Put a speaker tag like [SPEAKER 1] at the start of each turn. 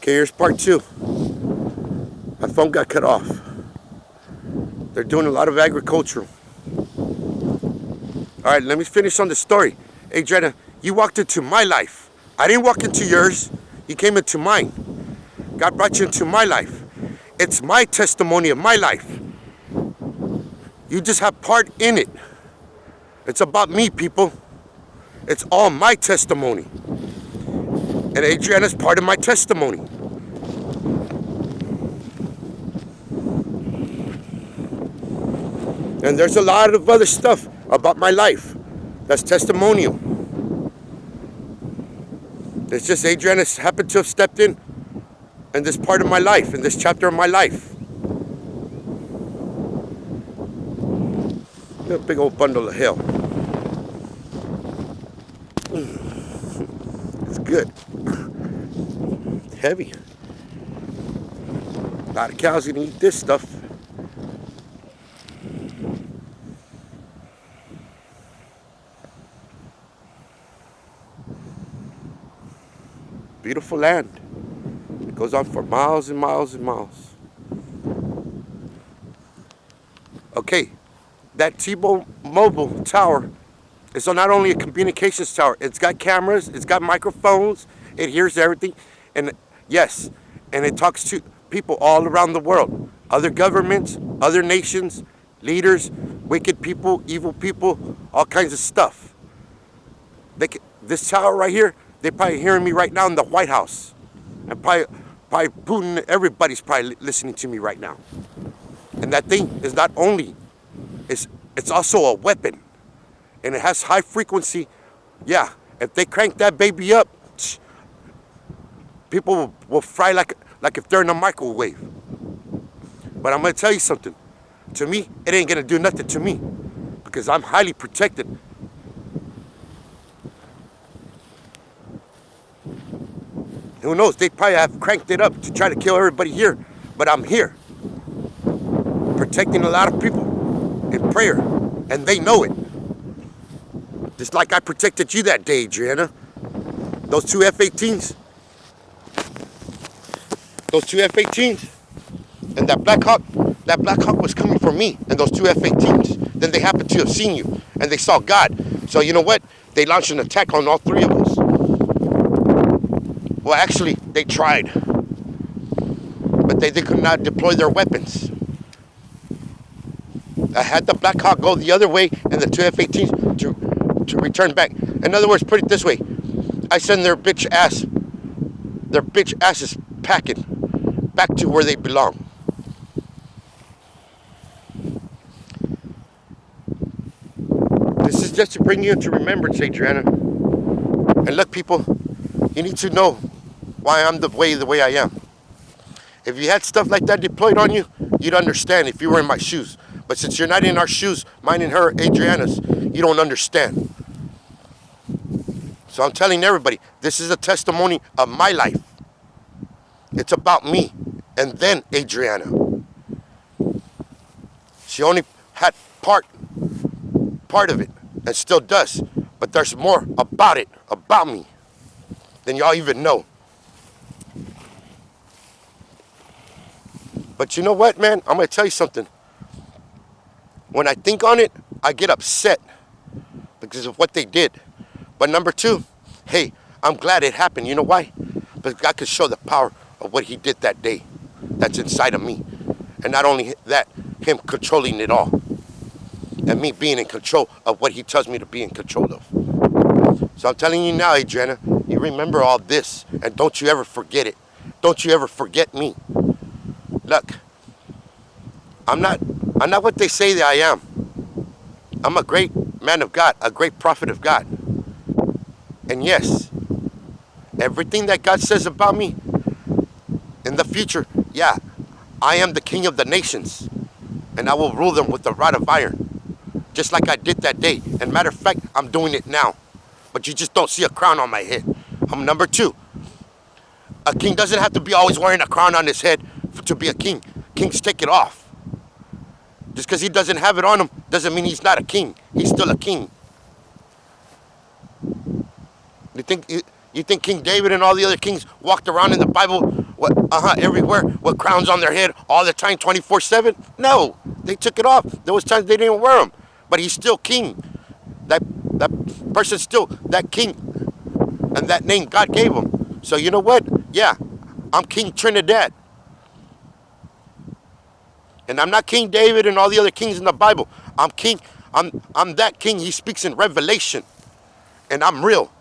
[SPEAKER 1] Okay, here's part 2. My phone got cut off. They're doing a lot of agricultural. All right, let me finish on the story. Adriana, you walked into my life. I didn't walk into yours. You came into mine. God brought you into my life. It's my testimony of my life. You just have part in it. It's about me, people. It's all my testimony. And Adriana's part of my testimony. And there's a lot of other stuff about my life that's testimonial. It's just Adriana happened to have stepped in this part of my life, in this chapter of my life. A big old bundle of hell. It's good. It's heavy. A lot of cows gonna eat this stuff. Beautiful land. It goes on for miles and miles and miles. Okay, that T-Mobile tower is not only a communications tower, it's got cameras, it's got microphones, it hears everything, and yes, and it talks to people all around the world, other governments, other nations, leaders, wicked people, evil people, all kinds of stuff. This tower right here, they're probably hearing me right now in the White House. And probably Putin, everybody's probably listening to me right now. And that thing is not only, it's also a weapon. And it has high frequency. Yeah, if they crank that baby up, people will fry like if they're in a microwave. But I'm going to tell you something. To me, it ain't going to do nothing to me because I'm highly protected. Who knows? They probably have cranked it up to try to kill everybody here. But I'm here. Protecting a lot of people in prayer. And they know it. Just like I protected you that day, Adriana. Those two F-18s. Those two F-18s. And that Black Hawk was coming for me. And those two F-18s. Then they happened to have seen you. And they saw God. So you know what? They launched an attack on all three of us. Well, actually, they tried. But they could not deploy their weapons. I had the Black Hawk go the other way and the two F-18s to return back. In other words, put it this way. I send their bitch asses packing back to where they belong. This is just to bring you into remembrance, Adriana. And look, people, you need to know why I'm the way I am. If you had stuff like that deployed on you, you'd understand if you were in my shoes. But since you're not in our shoes, mine and her, Adriana's, you don't understand. So I'm telling everybody, this is a testimony of my life. It's about me and then Adriana. She only had part of it and still does. But there's more about it, about me, than y'all even know. But you know what, man? I'm going to tell you something. When I think on it, I get upset because of what they did. But number two, hey, I'm glad it happened. You know why? Because God could show the power of what he did that day that's inside of me. And not only that, him controlling it all. And me being in control of what he tells me to be in control of. So I'm telling you now, Adriana, you remember all this. And don't you ever forget it. Don't you ever forget me. Look, I'm not what they say that I am. I'm a great man of God, a great prophet of God. And yes, everything that God says about me in the future, yeah, I am the king of the nations. And I will rule them with a rod of iron. Just like I did that day. And matter of fact, I'm doing it now. But you just don't see a crown on my head. I'm number 2. A king doesn't have to be always wearing a crown on his head to be a king. Kings take it off. Just because he doesn't have it on him doesn't mean he's not a king. He's still a king. You think King David and all the other kings walked around in the Bible What? Everywhere. What, crowns on their head all the time, 24/7? No, they took it off. There was times they didn't wear them, but he's still king. That that person's still that king, and that name God gave him. So you know what? Yeah, I'm King Trinidad, and I'm not King David and all the other kings in the Bible. I'm king. I'm that king. He speaks in Revelation, and I'm real.